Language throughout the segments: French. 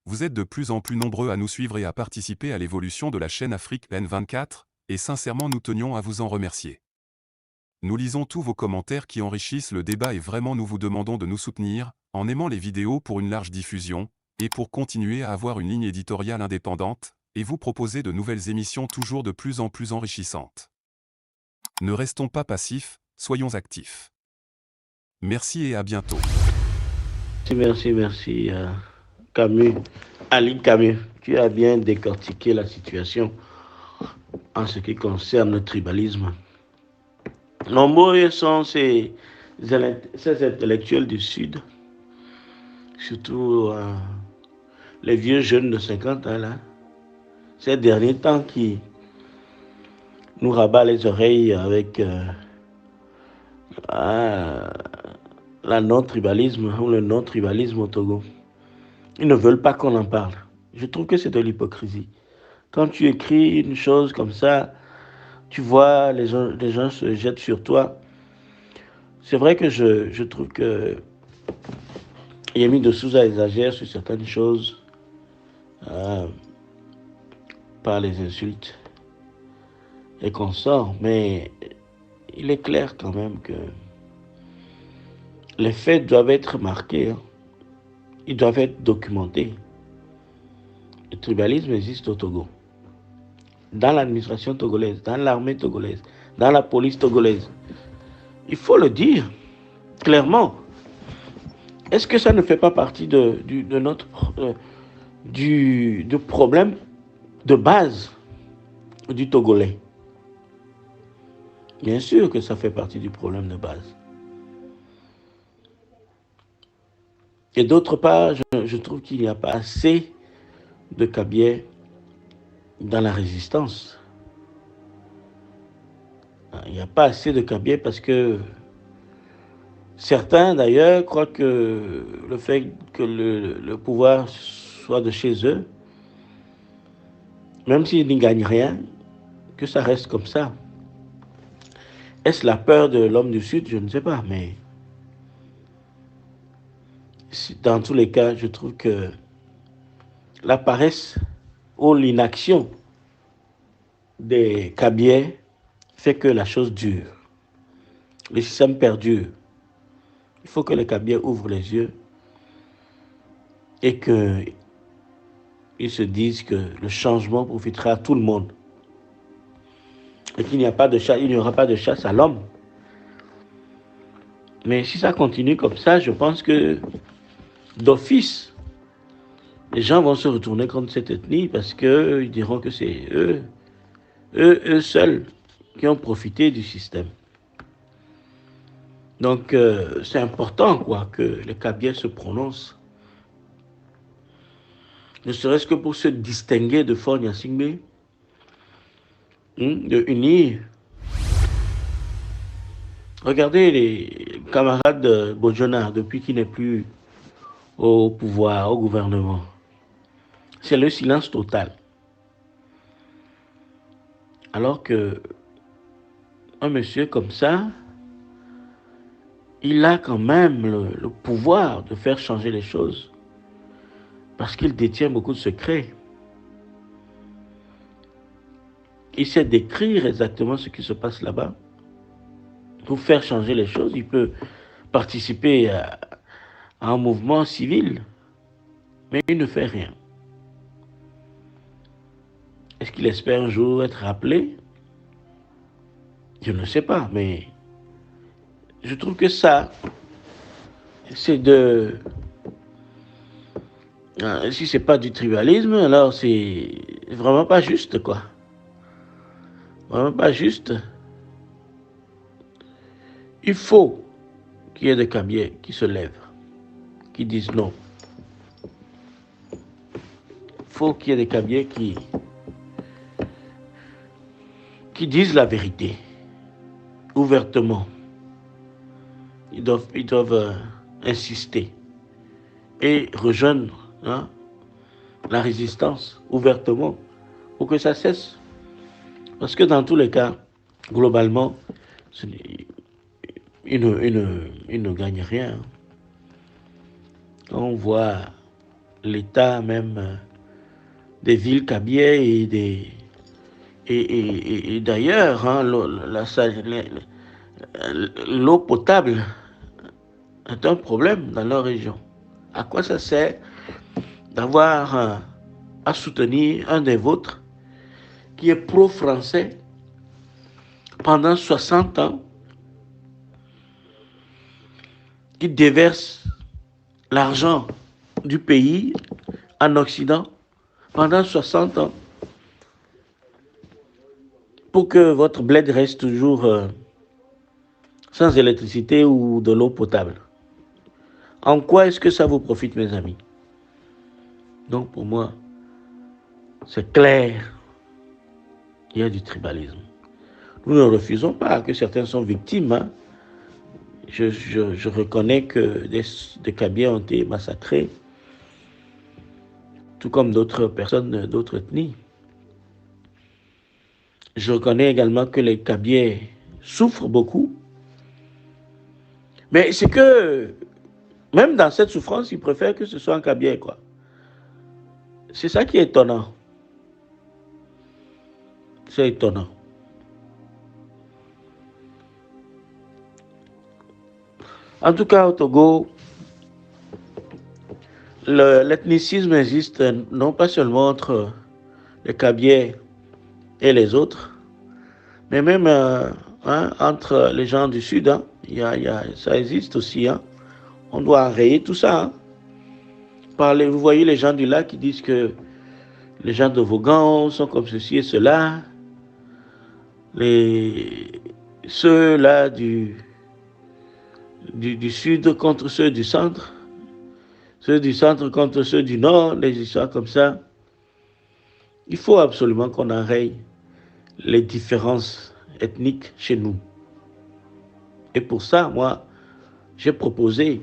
Vous êtes de plus en plus nombreux à nous suivre et à participer à l'évolution de la chaîne Afrique N24, et sincèrement nous tenions à vous en remercier. Nous lisons tous vos commentaires qui enrichissent le débat et vraiment nous vous demandons de nous soutenir, en aimant les vidéos pour une large diffusion, et pour continuer à avoir une ligne éditoriale indépendante, et vous proposer de nouvelles émissions toujours de plus en plus enrichissantes. Ne restons pas passifs, soyons actifs. Merci et à bientôt. Merci, Camus. Ali Camus, tu as bien décortiqué la situation en ce qui concerne le tribalisme. Nombreux sont ces intellectuels du Sud, surtout les vieux jeunes de 50 ans, là, ces derniers temps qui nous rabattent les oreilles avec la non-tribalisme ou le non-tribalisme au Togo. Ils ne veulent pas qu'on en parle. Je trouve que c'est de l'hypocrisie. Quand tu écris une chose comme ça, tu vois les gens se jettent sur toi. C'est vrai que je trouve que Yemi de Souza exagère sur certaines choses euh, par les insultes et consorts, mais il est clair quand même que les faits doivent être marqués, hein. Ils doivent être documentés. Le tribalisme existe au Togo, dans l'administration togolaise, dans l'armée togolaise, dans la police togolaise. Il faut le dire clairement. Est-ce que ça ne fait pas partie de notre du problème de base du Togolais? Bien sûr que ça fait partie du problème de base. Et d'autre part, je trouve qu'il n'y a pas assez de Kabyais dans la résistance. Il n'y a pas assez de Kabyais parce que certains, d'ailleurs, croient que le fait que le pouvoir soit de chez eux, même s'ils n'y gagnent rien, que ça reste comme ça. Est-ce la peur de l'homme du Sud? Je ne sais pas, mais dans tous les cas, je trouve que la paresse ou l'inaction des Kabyais fait que la chose dure. Le système perdure. Il faut que les Kabyais ouvrent les yeux et qu'ils se disent que le changement profitera à tout le monde. Et qu'il n'y a pas de chasse, il n'y aura pas de chasse à l'homme. Mais si ça continue comme ça, je pense que d'office, les gens vont se retourner contre cette ethnie parce qu'ils diront que c'est eux seuls qui ont profité du système. Donc, c'est important quoi, que les Kabyais se prononcent. Ne serait-ce que pour se distinguer de Faure Gnassingbé, de unir. Regardez les camarades de Bojona depuis qu'il n'est plus au pouvoir, au gouvernement. C'est le silence total. Alors que un monsieur comme ça, il a quand même le pouvoir de faire changer les choses parce qu'il détient beaucoup de secrets. Il sait décrire exactement ce qui se passe là-bas. Pour faire changer les choses, il peut participer à un mouvement civil, mais il ne fait rien. Est-ce qu'il espère un jour être rappelé? Je ne sais pas, mais je trouve que ça, c'est de... Si c'est pas du tribalisme, alors c'est vraiment pas juste, quoi. Vraiment pas juste. Il faut qu'il y ait des Kabyais qui se lèvent, qui disent non. Il faut qu'il y ait des Kabyais qui disent la vérité, ouvertement. Ils doivent insister et rejoindre la résistance ouvertement pour que ça cesse. Parce que dans tous les cas, globalement, ils ne gagnent rien. Quand on voit l'état même des villes Kabylie et d'ailleurs, hein, l'eau potable est un problème dans leur région. À quoi ça sert d'avoir à soutenir un des vôtres qui est pro-français pendant 60 ans, qui déverse l'argent du pays en Occident pendant 60 ans pour que votre bled reste toujours sans électricité ou de l'eau potable. En quoi est-ce que ça vous profite, mes amis? Donc pour moi, c'est clair, il y a du tribalisme. Nous ne refusons pas que certains sont victimes. Hein. Je reconnais que des Kabyliens ont été massacrés, tout comme d'autres personnes d'autres ethnies. Je reconnais également que les Kabyliens souffrent beaucoup. Mais c'est que, même dans cette souffrance, ils préfèrent que ce soit un Kabyle, quoi. C'est ça qui est étonnant. C'est étonnant. En tout cas, au Togo, l'ethnicisme existe non pas seulement entre les Kabyles et les autres, mais même hein, entre les gens du Sud. Hein, ça existe aussi. Hein. On doit enrayer tout ça. Hein. Vous voyez les gens du lac qui disent que les gens de Vaughan sont comme ceci et cela. Ceux-là du sud contre ceux du centre. Ceux du centre contre ceux du nord, des histoires comme ça. Il faut absolument qu'on enraye les différences ethniques chez nous. Et pour ça, moi, j'ai proposé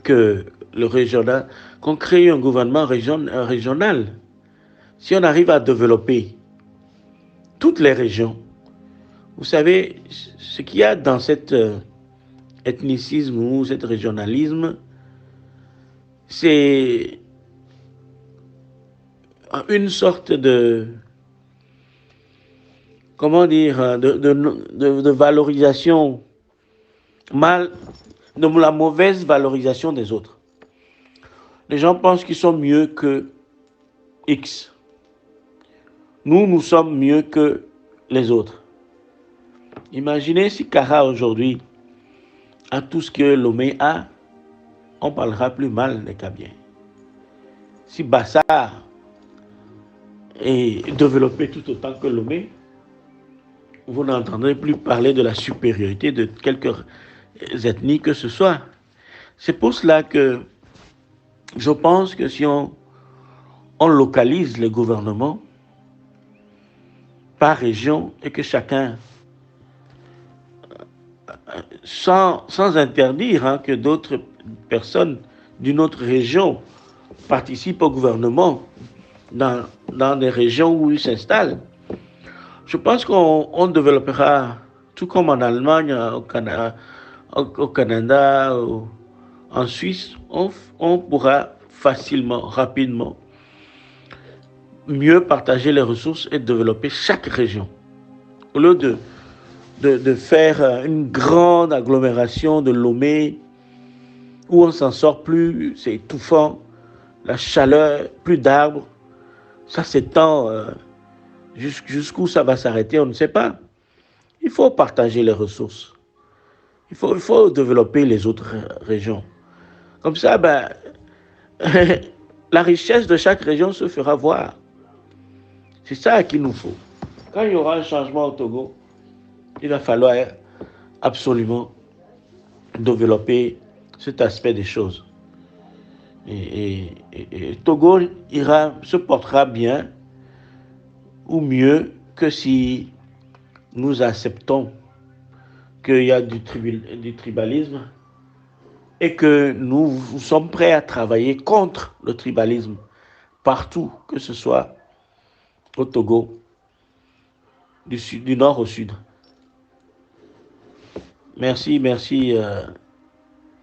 que qu'on crée un gouvernement régional. Si on arrive à développer toutes les régions, vous savez, ce qu'il y a dans cet ethnicisme ou cet régionalisme, c'est une sorte de, comment dire, de valorisation de la mauvaise valorisation des autres. Les gens pensent qu'ils sont mieux que X. Nous sommes mieux que les autres. Imaginez si Kara aujourd'hui a tout ce que Lomé a, on parlera plus mal des Kabyliens. Si Bassar est développé tout autant que Lomé, vous n'entendrez plus parler de la supériorité de quelques ethnies que ce soit. C'est pour cela que je pense que si on localise les gouvernements par région et que chacun, sans interdire hein, que d'autres personnes d'une autre région participent au gouvernement dans des régions où ils s'installent, je pense qu'on développera, tout comme en Allemagne, au Canada, en Suisse, on pourra facilement, rapidement, mieux partager les ressources et développer chaque région. Au lieu de faire une grande agglomération de Lomé, où on s'en sort plus, c'est étouffant, la chaleur, plus d'arbres, ça s'étend jusqu'où ça va s'arrêter, on ne sait pas. Il faut partager les ressources. Il faut développer les autres régions. Comme ça, ben, la richesse de chaque région se fera voir. C'est ça qu'il nous faut. Quand il y aura un changement au Togo, il va falloir absolument développer cet aspect des choses. Et Togo se portera bien ou mieux que si nous acceptons qu'il y a du tribalisme et que nous sommes prêts à travailler contre le tribalisme partout, que ce soit au Togo, du nord au sud. Merci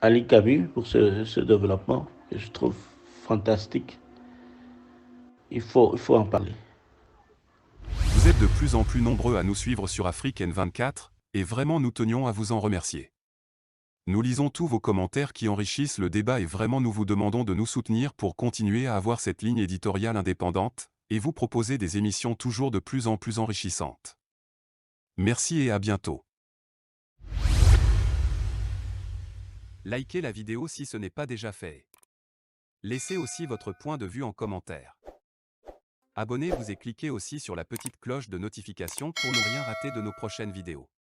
Ali Camus pour ce développement que je trouve fantastique. Il faut en parler. Vous êtes de plus en plus nombreux à nous suivre sur Afrique N24, et vraiment nous tenions à vous en remercier. Nous lisons tous vos commentaires qui enrichissent le débat et vraiment nous vous demandons de nous soutenir pour continuer à avoir cette ligne éditoriale indépendante, et vous proposer des émissions toujours de plus en plus enrichissantes. Merci et à bientôt. Likez la vidéo si ce n'est pas déjà fait. Laissez aussi votre point de vue en commentaire. Abonnez-vous et cliquez aussi sur la petite cloche de notification pour ne rien rater de nos prochaines vidéos.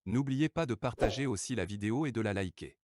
N'oubliez pas de partager aussi la vidéo et de la liker.